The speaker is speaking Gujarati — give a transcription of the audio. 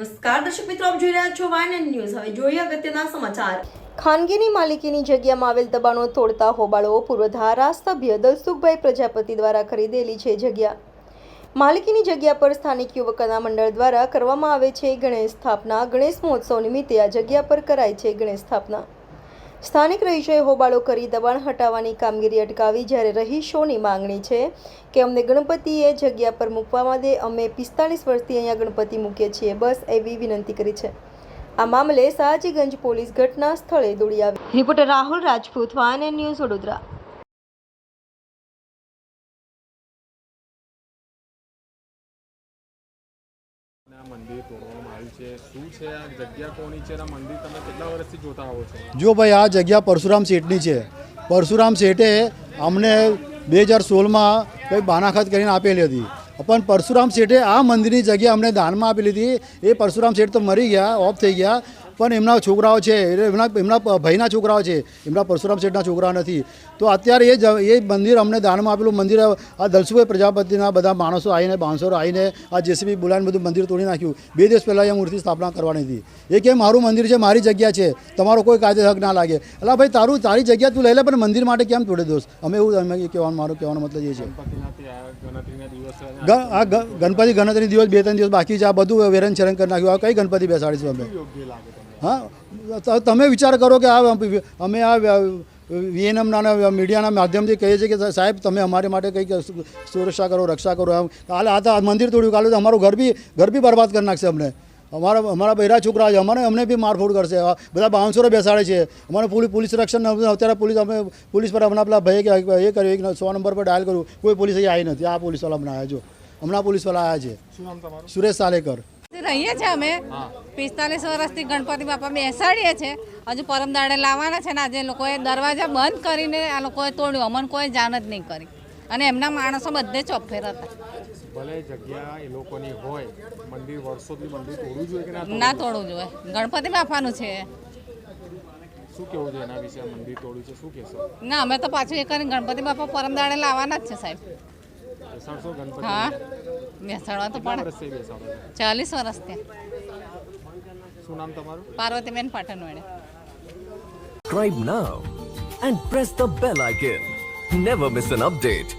નમસ્કાર દર્શક મિત્રો, આપ જોઈ રહ્યા છો વાયન ન્યૂઝ। હવે જોઈએ અગત્યના સમાચાર। ખાનગીની માલિકીની જગ્યામાં આવેલ દબાણો તોડતા હોબાળો પૂર્વ ધારાસભ્ય દલસુખભાઈ પ્રજાપતિ દ્વારા ખરીદેલી છે જગ્યા। માલિકીની જગ્યા પર સ્થાનિક યુવકોના મંડળ દ્વારા કરવામાં આવે છે ગણેશ સ્થાપના। ગણેશ મહોત્સવ નિમિત્તે આ જગ્યા પર કરાય છે ગણેશ સ્થાપના। સ્થાનિક રહીશોએ હોબાળો કરી દબાણ હટાવવાની કામગીરી અટકાવી। જ્યારે રહીશોની માંગણી છે કે અમને ગણપતિએ જગ્યા પર મૂકવામાં દે, અમે 45 વર્ષથી અહીંયા ગણપતિ મૂકીએ છીએ, બસ એવી વિનંતી કરી છે। આ મામલે સયાજીગંજ પોલીસ ઘટના સ્થળે દોડી આવી। રિપોર્ટર રાહુલ રાજપૂત, વાયન ન્યૂઝ, વડોદરા। મંદિર તોડવામાં આવ્યું છે, શું છે આ જગ્યા કોની છે? આ મંદિર તમે કેટલા વર્ષથી જોતા આવો છો? જો ભાઈ, આ જગ્યા પરશુરામ શેઠની છે। પરશુરામ શેઠે અમને 2016માં કંઈ બાનાખત કરીને આપેલી હતી, પણ પરશુરામ શેઠે આ મંદિરની જગ્યા અમને દાનમાં આપેલી હતી। એ પરશુરામ શેઠ તો મરી ગયા, ઓફ થઈ ગયા, પણ એમના છોકરાઓ છે, એમના ભાઈના છોકરાઓ છે, એમના પરશુરામ શેઠના છોકરા નથી। તો અત્યારે એ મંદિર અમને દાનમાં આપેલું મંદિર આ દલસુભાઈ પ્રજાપતિના બધા માણસો આવીને, બાંસરો આવીને આ જેસીબી બોલાવીને બધું મંદિર તોડી નાખ્યું। 2 દિવસ પહેલાં અહીંયા મૂર્તિ સ્થાપના કરવાની હતી। એ કે મારું મંદિર છે, મારી જગ્યા છે, તમારો કોઈ કાયદે હક ના લાગે। એટલે ભાઈ, તારી જગ્યા તું લઈ લે, પણ મંદિર માટે કેમ તોડે દોસ્ત? અમે એવું મારો કહેવાનો મતલબ એ છે। આ ગણપતિ ગણતરી દિવસ 2-3 દિવસ બાકી છે, આ બધું વેરન છેરન કરી નાખ્યું। આ કઈ ગણપતિ બેસાડીશું અમે? હા, તમે વિચાર કરો કે અમે આ વીએનએમના મીડિયાના માધ્યમથી કહીએ છીએ કે સાહેબ, તમે અમારી માટે કંઈક સુરક્ષા કરો, રક્ષા કરો। એમ કાલે આ મંદિર તોડ્યું, કાલે તો અમારું ઘર બી બરબાદ કરી નાખશે અમને। અમારા બહેરા છોકરા છે, અમને બી મારફોડ કરશે। બધા બાઉન્સરો બેસાડે છે, અમારે પોલીસ રક્ષણ અત્યારે પોલીસ પર હમણાં પેલા ભાઈ કે એ કર્યું, 100 નંબર પર ડાયલ કર્યું, કોઈ પોલીસ અહીં આવી નથી। આ પોલીસવાળા હમણાં આવ્યા, જો હમણાં પોલીસવાળા આવ્યા છે। શું નામ તમારું? સુરેશ સાલેકર। રહીએ છીએ અમે 45 વર્ષથી ગણપતિ બાપા બેસાડીએ છીએ। હજુ પરમ દાડે લાવવાના છે ને આજે લોકોએ દરવાજા બંધ કરીને આ લોકોએ તોડ્યું, અમને કોઈ જાણ જ નહીં કરી, અને એમના માણસો બધે ચોફેર હતા। ભલે જગ્યા એ લોકોની હોય, મંદિર વર્ષોથી મંદિર તોડવું જોઈએ કે ના તોડવું જોઈએ? ગણપતિ બાપાનું છે। શું કેવું છે એના વિશે? મંદિર તોડ્યું છે, શું કહેશો? ના, અમે તો પાછું એ કરીને ગણપતિ બાપા પરમ દાડે લાવવાના જ છે સાહેબ। બેસાડશો ગણપતિ? હા, બેસાડવા તો પડે। વર્ષથી બેસાડો છો? 40 વર્ષથી। શું નામ તમારું? Parvatiben પાટણવાડે। Subscribe now and press the bell icon. Never miss an update.